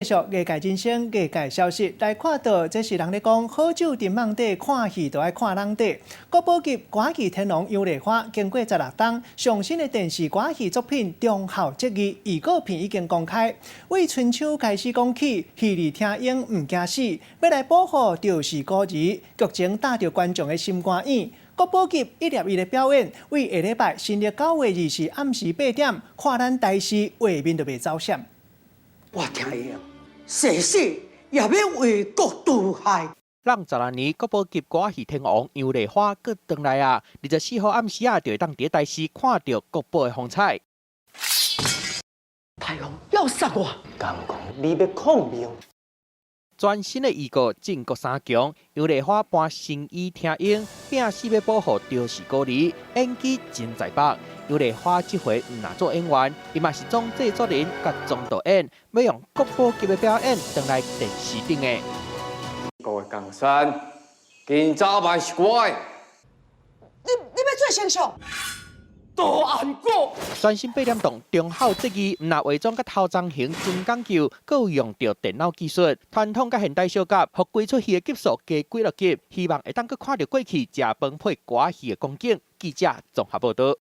继续业界人生、业界消息来看到，这是人咧讲好酒伫网底，看戏就爱看人底。国宝级歌剧天王杨丽花经过16档上新的电视歌剧作品《忠孝节义》预告片已经公开。为春秋开始讲起，戏里听英唔惊死，要来保护就是故字，剧情打着观众的心肝眼。国宝级一粒一的表演，为下礼拜新历9月20日暗时8点，看咱台视画面就袂走闪。我听伊啊，誓死也要为国除害。让12年国宝级歌戏天王杨丽花搁回来啊！24号暗时啊，就会当伫台视看到国宝的风采。太后要杀我，敢讲你要抗命？全新的预告靖国三强，杨丽花搬新衣听英，拼死要保护就是故里，演技真在北。杨丽花这回唔拿做演员，伊嘛是总制作人甲总导演，要用国宝级的表演登来电视顶的。各位江山，今早晚是我的。你要做丞相？大安国。全新8点档忠孝节义，唔拿伪装甲头章型真讲究，阁有用到电脑技术，传统甲现代小结，互规出戏的集数加几落集，希望会当阁看到过去食饭配歌戏的光景。记者综合报道。